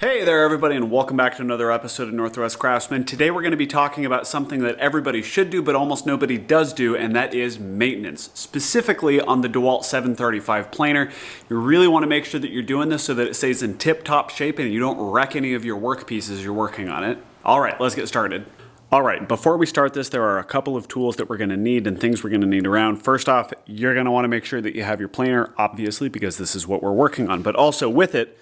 Hey there everybody, and welcome back to another episode of Northwest Craftsman. Today we're going to be talking about something that everybody should do but almost nobody does do, and that is maintenance. Specifically on the Dewalt 735 planer. You really want to make sure that you're doing this so that it stays in tip-top shape and you don't wreck any of your work pieces you're working on it. Alright, let's get started. Alright, before we start this, there are a couple of tools that we're going to need and things we're going to need around. First off, you're going to want to make sure that you have your planer, obviously, because this is what we're working on, but also with it,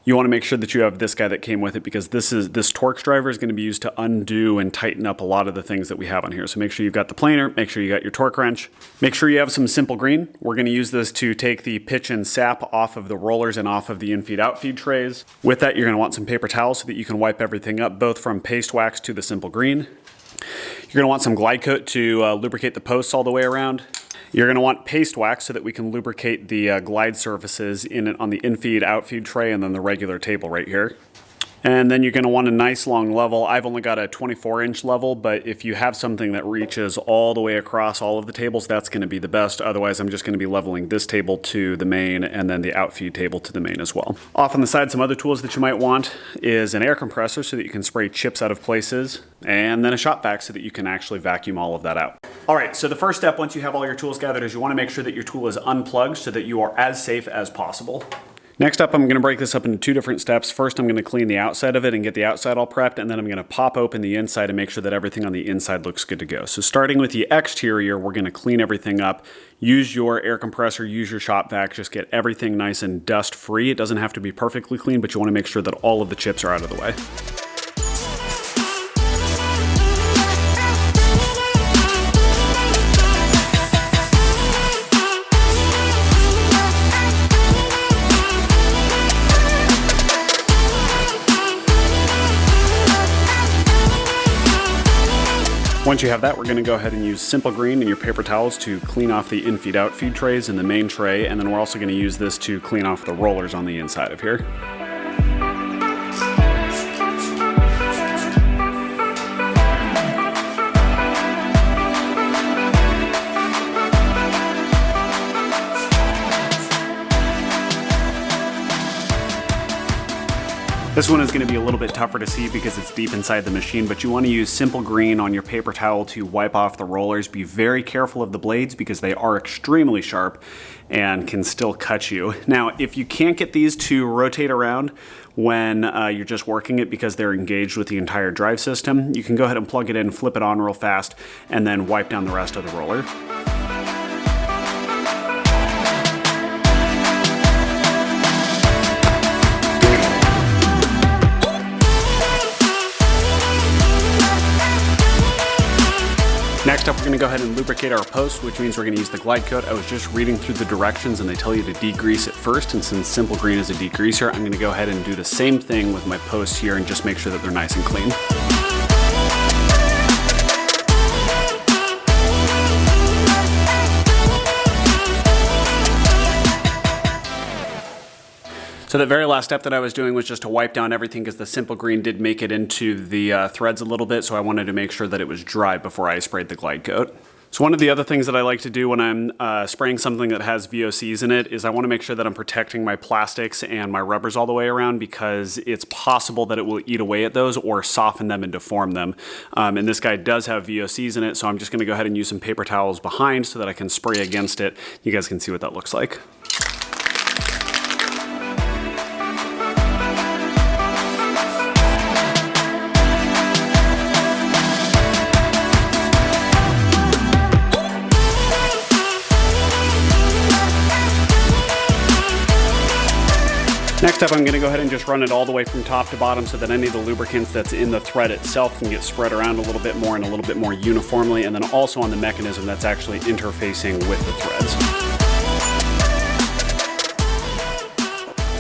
you want to make sure that you have this guy that came with it, because this Torx driver is going to be used to undo and tighten up a lot of the things that we have on here. So make sure you've got the planer, make sure you got your torque wrench, make sure you have some simple green. We're going to use this to take the pitch and sap off of the rollers and off of the infeed outfeed trays. With that, you're going to want some paper towels so that you can wipe everything up, both from paste wax to the simple green. You're going to want some glide coat to lubricate the posts all the way around. You're going to want paste wax so that we can lubricate the glide surfaces on the infeed outfeed tray and then the regular table right here. And then you're going to want a nice long level. I've only got a 24-inch level, but if you have something that reaches all the way across all of the tables, that's going to be the best. Otherwise, I'm just going to be leveling this table to the main and then the outfeed table to the main as well. Off on the side, some other tools that you might want is an air compressor so that you can spray chips out of places, and then a shop vac so that you can actually vacuum all of that out. All right, so the first step once you have all your tools gathered is you want to make sure that your tool is unplugged so that you are as safe as possible. Next up, I'm going to break this up into two different steps. First, I'm going to clean the outside of it and get the outside all prepped, and then I'm going to pop open the inside and make sure that everything on the inside looks good to go. So starting with the exterior, we're going to clean everything up. Use your air compressor, use your shop vac, just get everything nice and dust free. It doesn't have to be perfectly clean, but you want to make sure that all of the chips are out of the way. Once you have that, we're going to go ahead and use simple green and your paper towels to clean off the infeed outfeed trays in the main tray, and then we're also going to use this to clean off the rollers on the inside of here. This one is going to be a little bit tougher to see because it's deep inside the machine, but you want to use simple green on your paper towel to wipe off the rollers. Be very careful of the blades because they are extremely sharp and can still cut you. Now, if you can't get these to rotate around when you're just working it because they're engaged with the entire drive system, you can go ahead and plug it in, flip it on real fast, and then wipe down the rest of the roller. Next up, we're going to go ahead and lubricate our post, which means we're going to use the glide coat. I was just reading through the directions and they tell you to degrease it first, and since simple green is a degreaser, I'm going to go ahead and do the same thing with my posts here and just make sure that they're nice and clean. So the very last step that I was doing was just to wipe down everything because the simple green did make it into the threads a little bit, so I wanted to make sure that it was dry before I sprayed the glide coat. So one of the other things that I like to do when I'm spraying something that has VOCs in it is I want to make sure that I'm protecting my plastics and my rubbers all the way around, because it's possible that it will eat away at those or soften them and deform them. And this guy does have VOCs in it, so I'm just going to go ahead and use some paper towels behind so that I can spray against it. You guys can see what that looks like. Next up, I'm going to go ahead and just run it all the way from top to bottom so that any of the lubricants that's in the thread itself can get spread around a little bit more and a little bit more uniformly, and then also on the mechanism that's actually interfacing with the threads.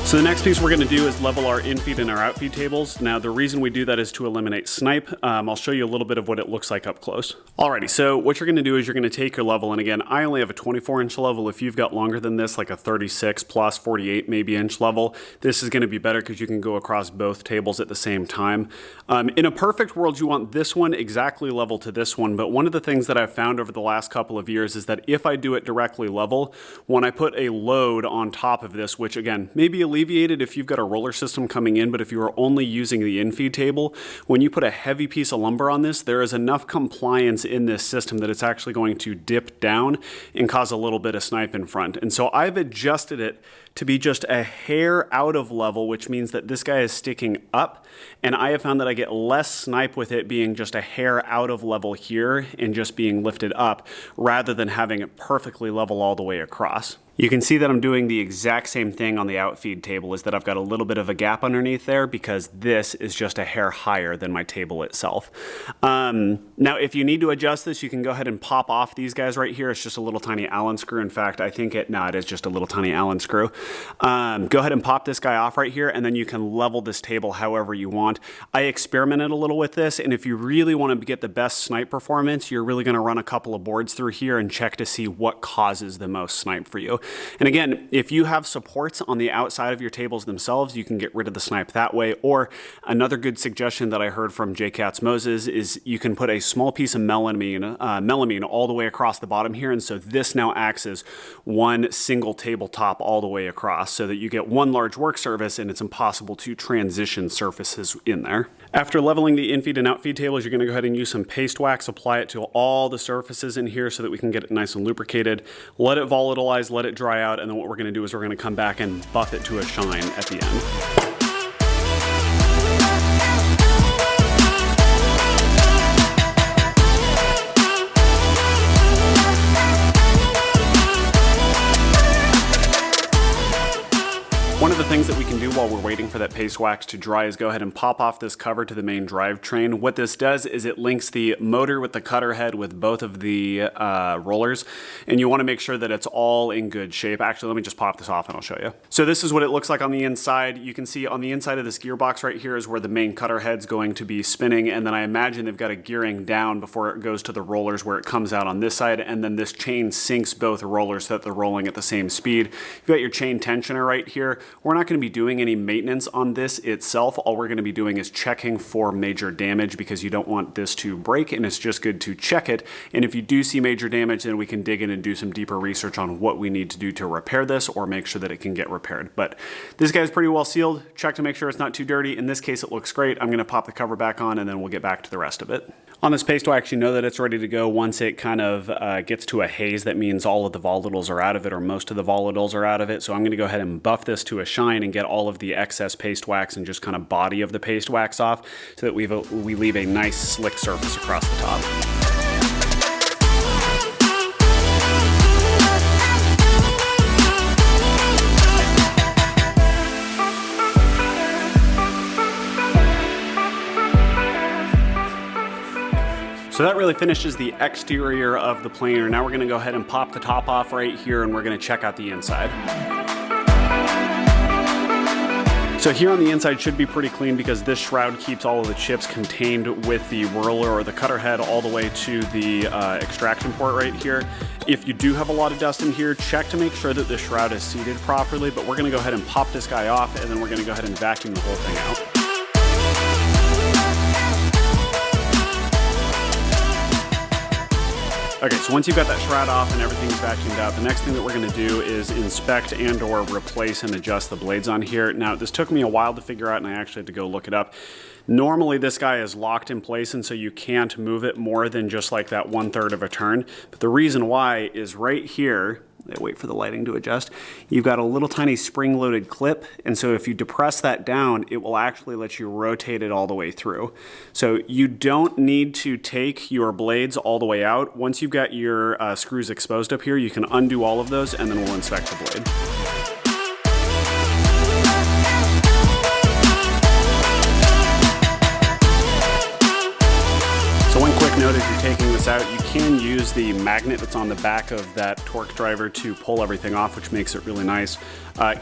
So the next piece we're going to do is level our infeed and our outfeed tables. Now the reason we do that is to eliminate snipe. I'll show you a little bit of what it looks like up close. Alrighty, so what you're going to do is you're going to take your level, and again, I only have a 24-inch level. If you've got longer than this, like a 36 plus 48 maybe inch level, this is going to be better because you can go across both tables at the same time. In a perfect world, you want this one exactly level to this one, but one of the things that I've found over the last couple of years is that if I do it directly level, when I put a load on top of this, which again, maybe alleviates alleviated if you've got a roller system coming in, but if you are only using the infeed table, when you put a heavy piece of lumber on this, there is enough compliance in this system that it's actually going to dip down and cause a little bit of snipe in front. And so I've adjusted it to be just a hair out of level, which means that this guy is sticking up, and I have found that I get less snipe with it being just a hair out of level here and just being lifted up, rather than having it perfectly level all the way across. You can see that I'm doing the exact same thing on the outfeed table, is that I've got a little bit of a gap underneath there because this is just a hair higher than my table itself. Now, if you need to adjust this, you can go ahead and pop off these guys right here. It's just a little tiny Allen screw. In fact, I think it is just a little tiny Allen screw. Go ahead and pop this guy off right here, and then you can level this table however you want. I experimented a little with this, and if you really want to get the best snipe performance, you're really going to run a couple of boards through here and check to see what causes the most snipe for you. And again, if you have supports on the outside of your tables themselves, you can get rid of the snipe that way. Or another good suggestion that I heard from J. Katz Moses is you can put a small piece of melamine all the way across the bottom here. And so this now acts as one single tabletop all the way across, so that you get one large work surface and it's impossible to transition surfaces in there. After leveling the infeed and outfeed tables, you're going to go ahead and use some paste wax, apply it to all the surfaces in here so that we can get it nice and lubricated. Let it volatilize, let it dry out, and then what we're going to do is we're going to come back and buff it to a shine at the end. One of the things that we can do while we're waiting for that paste wax to dry is go ahead and pop off this cover to the main drivetrain. What this does is it links the motor with the cutter head with both of the rollers, and you want to make sure that it's all in good shape. Actually, let me just pop this off and I'll show you. So this is what it looks like on the inside. You can see on the inside of this gearbox right here is where the main cutter head's going to be spinning, and then I imagine they've got a gearing down before it goes to the rollers where it comes out on this side, and then this chain syncs both rollers so that they're rolling at the same speed. You've got your chain tensioner right here. We're not going to be doing any maintenance on this itself. All we're going to be doing is checking for major damage, because you don't want this to break, and it's just good to check it. And if you do see major damage, then we can dig in and do some deeper research on what we need to do to repair this or make sure that it can get repaired. But this guy's pretty well sealed. Check to make sure it's not too dirty. In this case, it looks great. I'm going to pop the cover back on, and then we'll get back to the rest of it. On this paste wax, you know that it's ready to go once it kind of gets to a haze. That means all of the volatiles are out of it, or most of the volatiles are out of it. So I'm going to go ahead and buff this to a shine and get all of the excess paste wax and just kind of body of the paste wax off, so that we leave a nice slick surface across the top. So that really finishes the exterior of the planer. Now we're going to go ahead and pop the top off right here, and we're going to check out the inside. So here on the inside should be pretty clean, because this shroud keeps all of the chips contained with the roller or the cutter head all the way to the extraction port right here. If you do have a lot of dust in here, check to make sure that the shroud is seated properly, but we're going to go ahead and pop this guy off, and then we're going to go ahead and vacuum the whole thing out. Okay, so once you've got that shroud off and everything's vacuumed out, the next thing that we're going to do is inspect and or replace and adjust the blades on here. Now, this took me a while to figure out, and I actually had to go look it up. Normally, this guy is locked in place, and so you can't move it more than just like that 1/3 of a turn. But the reason why is right here. Wait for the lighting to adjust. You've got a little tiny spring-loaded clip, and so if you depress that down, it will actually let you rotate it all the way through. So you don't need to take your blades all the way out. Once you've got your screws exposed up here, you can undo all of those, and then we'll inspect the blade. So one quick note, as you're taking this out, you can use the magnet that's on the back of that torque driver to pull everything off, which makes it really nice.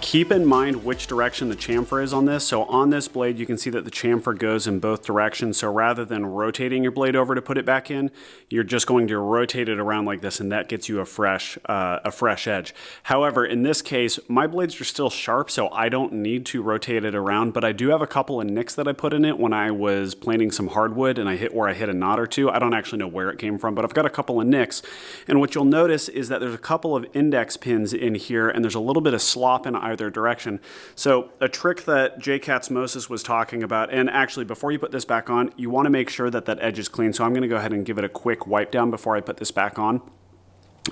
Keep in mind which direction the chamfer is on this. So on this blade, you can see that the chamfer goes in both directions. So rather than rotating your blade over to put it back in, you're just going to rotate it around like this, and that gets you a fresh edge. However, in this case, my blades are still sharp, so I don't need to rotate it around, but I do have a couple of nicks that I put in it when I was planing some hardwood, and I hit a knot or two. I don't actually know where it came from, but I've got got a couple of nicks. And what you'll notice is that there's a couple of index pins in here, and there's a little bit of slop in either direction. So a trick that J. Moses was talking about, and actually before you put this back on, you want to make sure that that edge is clean. So I'm going to go ahead and give it a quick wipe down before I put this back on.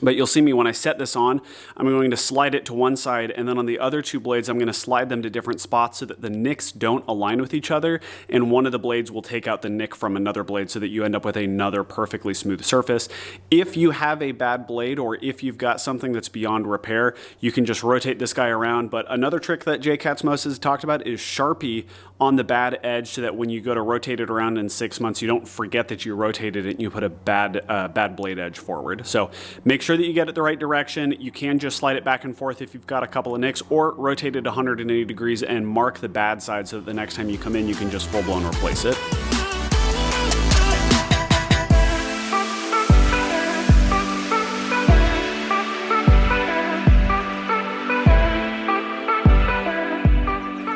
But you'll see me when I set this on, I'm going to slide it to one side, and then on the other two blades, I'm going to slide them to different spots so that the nicks don't align with each other, and one of the blades will take out the nick from another blade so that you end up with another perfectly smooth surface. If you have a bad blade, or if you've got something that's beyond repair, you can just rotate this guy around. But another trick that J. Moses talked about is Sharpie on the bad edge so that when you go to rotate it around in 6 months, you don't forget that you rotated it and you put a bad blade edge forward. So make sure that you get it the right direction. You can just slide it back and forth if you've got a couple of nicks, or rotate it 180 degrees and mark the bad side so that the next time you come in, you can just full-blown replace it.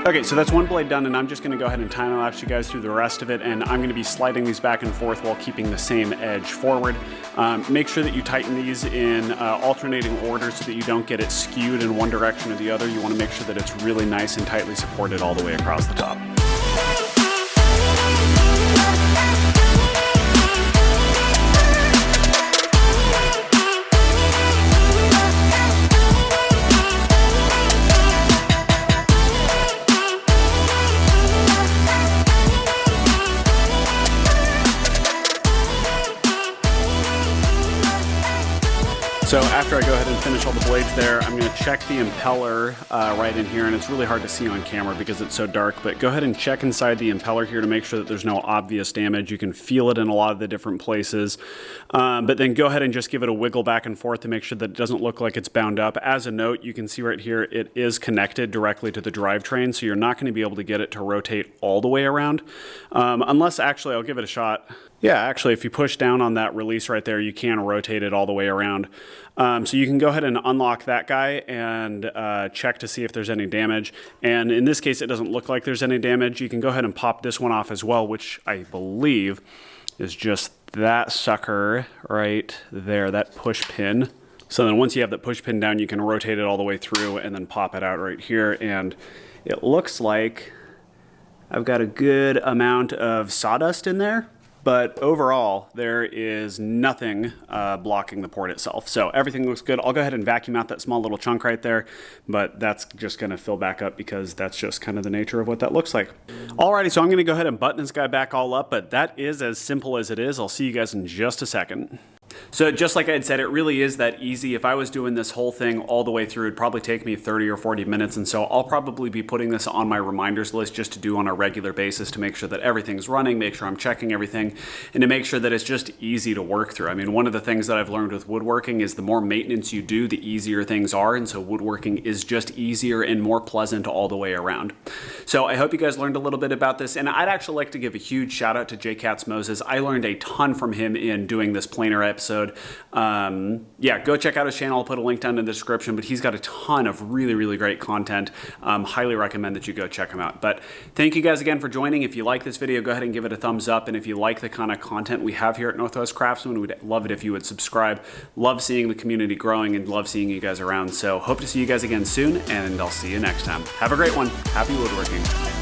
Okay, so that's one blade done, and I'm just going to go ahead and time lapse you guys through the rest of it, and I'm going to be sliding these back and forth while keeping the same edge forward. Make sure that you tighten these in alternating order so that you don't get it skewed in one direction or the other. You want to make sure that it's really nice and tightly supported all the way across the top. So after I go ahead and finish all the blades there, I'm going to check the impeller right in here, and it's really hard to see on camera because it's so dark, but go ahead and check inside the impeller here to make sure that there's no obvious damage. You can feel it in a lot of the different places, but then go ahead and just give it a wiggle back and forth to make sure that it doesn't look like it's bound up. As a note, you can see right here it is connected directly to the drivetrain, so you're not going to be able to get it to rotate all the way around, unless actually I'll give it a shot. Yeah, actually, if you push down on that release right there, you can rotate it all the way around. So you can go ahead and unlock that guy and check to see if there's any damage. And in this case, it doesn't look like there's any damage. You can go ahead and pop this one off as well, which I believe is just that sucker right there, that push pin. So then once you have that push pin down, you can rotate it all the way through and then pop it out right here. And it looks like I've got a good amount of sawdust in there. But overall, there is nothing blocking the port itself. So everything looks good. I'll go ahead and vacuum out that small little chunk right there, but that's just gonna fill back up because that's just kind of the nature of what that looks like. Alrighty, so I'm gonna go ahead and button this guy back all up, but that is as simple as it is. I'll see you guys in just a second. So just like I had said, it really is that easy. If I was doing this whole thing all the way through, it'd probably take me 30 or 40 minutes. And so I'll probably be putting this on my reminders list just to do on a regular basis to make sure that everything's running, make sure I'm checking everything, and to make sure that it's just easy to work through. I mean, one of the things that I've learned with woodworking is the more maintenance you do, the easier things are. And so woodworking is just easier and more pleasant all the way around. So I hope you guys learned a little bit about this. And I'd actually like to give a huge shout out to J. Moses. I learned a ton from him in doing this planer episode. Yeah, go check out his channel. I'll put a link down in the description, but he's got a ton of really, really great content. Highly recommend that you go check him out. But thank you guys again for joining. If you like this video, go ahead and give it a thumbs up. And if you like the kind of content we have here at Northwest Craftsman, we'd love it if you would subscribe. Love seeing the community growing and love seeing you guys around. So hope to see you guys again soon, and I'll see you next time. Have a great one. Happy woodworking.